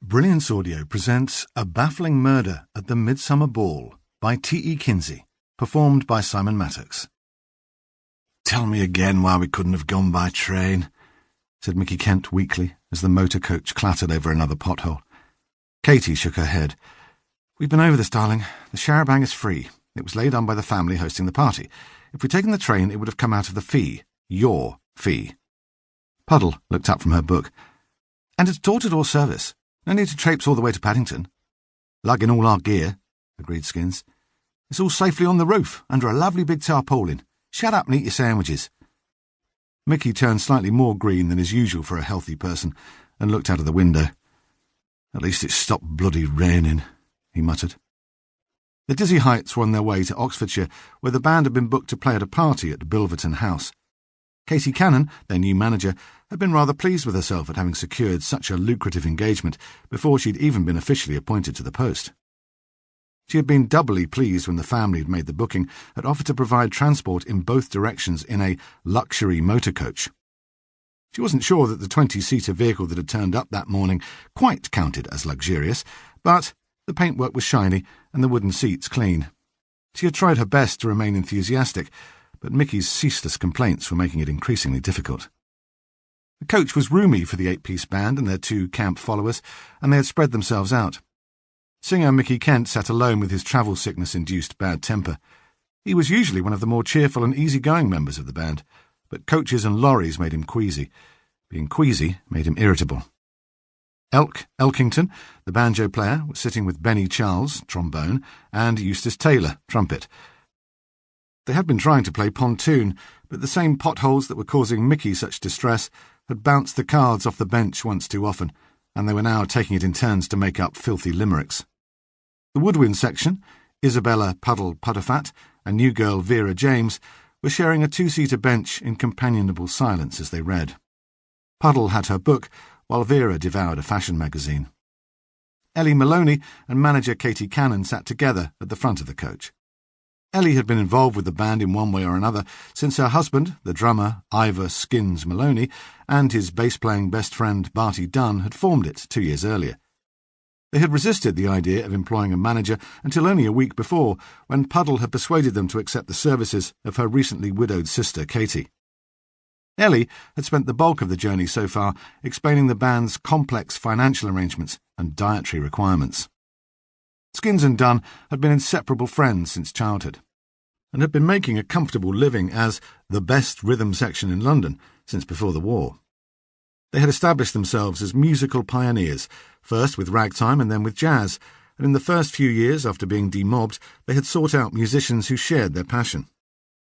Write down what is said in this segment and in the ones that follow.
Brilliance Audio presents A Baffling Murder at the Midsummer Ball by E Kinsey, performed by Simon Mattox. "Tell me again why we couldn't have gone by train," said Mickey Kent weakly as the motor coach clattered over another pothole. Katie shook her head. "We've been over this, darling. The char-a-banc is free. It was laid on by the family hosting the party. If we'd taken the train, it would have come out of the fee. Your fee." Puddle looked up from her book. "And it's door-to-door service. No need to traipse all the way to Paddington." "Lugging all our gear," agreed Skins. "It's all safely on the roof, under a lovely big tarpaulin. Shut up and eat your sandwiches." Mickey turned slightly more green than is usual for a healthy person and looked out of the window. "At least it's stopped bloody raining," he muttered. The Dizzy Heights were on their way to Oxfordshire, where the band had been booked to play at a party at Bilverton House. Katie Cannon, their new manager, had been rather pleased with herself at having secured such a lucrative engagement before she'd even been officially appointed to the post. She had been doubly pleased when the family who'd made the booking had offered to provide transport in both directions in a luxury motor coach. She wasn't sure that the 20-seater vehicle that had turned up that morning quite counted as luxurious, but the paintwork was shiny and the wooden seats clean. She had tried her best to remain enthusiastic, but Mickey's ceaseless complaints were making it increasingly difficult. The coach was roomy for the 8-piece band and their 2 camp followers, and they had spread themselves out. Singer Mickey Kent sat alone with his travel sickness-induced bad temper. He was usually one of the more cheerful and easy-going members of the band, but coaches and lorries made him queasy. Being queasy made him irritable. Elkington, the banjo player, was sitting with Benny Charles, trombone, and Eustace Taylor, trumpet. They had been trying to play pontoon, but the same potholes that were causing Mickey such distress had bounced the cards off the bench once too often, and they were now taking it in turns to make up filthy limericks. The woodwind section, Isabella Puddle Pudderfat and new girl Vera James, were sharing a 2-seater bench in companionable silence as they read. Puddle had her book, while Vera devoured a fashion magazine. Ellie Maloney and manager Katie Cannon sat together at the front of the coach. Ellie had been involved with the band in one way or another since her husband, the drummer Ivor Skins Maloney, and his bass-playing best friend Barty Dunn had formed it 2 years earlier. They had resisted the idea of employing a manager until only a week before, when Puddle had persuaded them to accept the services of her recently widowed sister Katie. Ellie had spent the bulk of the journey so far explaining the band's complex financial arrangements and dietary requirements. Skins and Dunn had been inseparable friends since childhood, and had been making a comfortable living as the best rhythm section in London since before the war. They had established themselves as musical pioneers, first with ragtime and then with jazz, and in the first few years after being demobbed, they had sought out musicians who shared their passion.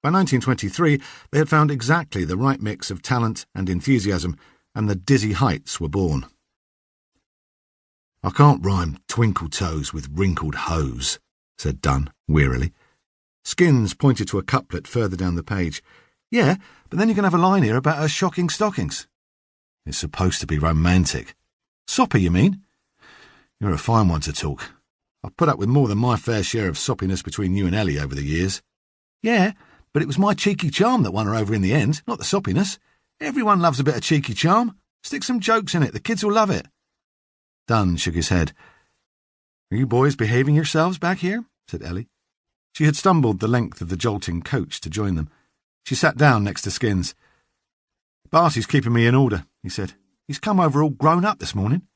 By 1923, they had found exactly the right mix of talent and enthusiasm, and the Dizzy Heights were born. "I can't rhyme twinkle toes with wrinkled hose," said Dunn wearily. Skins pointed to a couplet further down the page. "Yeah, but then you can have a line here about her shocking stockings." "It's supposed to be romantic." "Soppy, you mean?" "You're a fine one to talk. I've put up with more than my fair share of soppiness between you and Ellie over the years." "Yeah, but it was my cheeky charm that won her over in the end, not the soppiness. Everyone loves a bit of cheeky charm. Stick some jokes in it, the kids will love it." Dunn shook his head. "Are you boys behaving yourselves back here?" said Ellie. She had stumbled the length of the jolting coach to join them. She sat down next to Skins. "Barty's keeping me in order," he said. "He's come over all grown up this morning."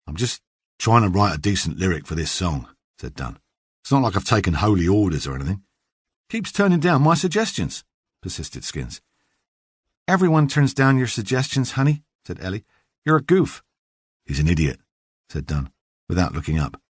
"I'm just trying to write a decent lyric for this song," said Dunn. "It's not like I've taken holy orders or anything." "Keeps turning down my suggestions," persisted Skins. "Everyone turns down your suggestions, honey," said Ellie. "You're a goof." "He's an idiot," said Dunn, without looking up.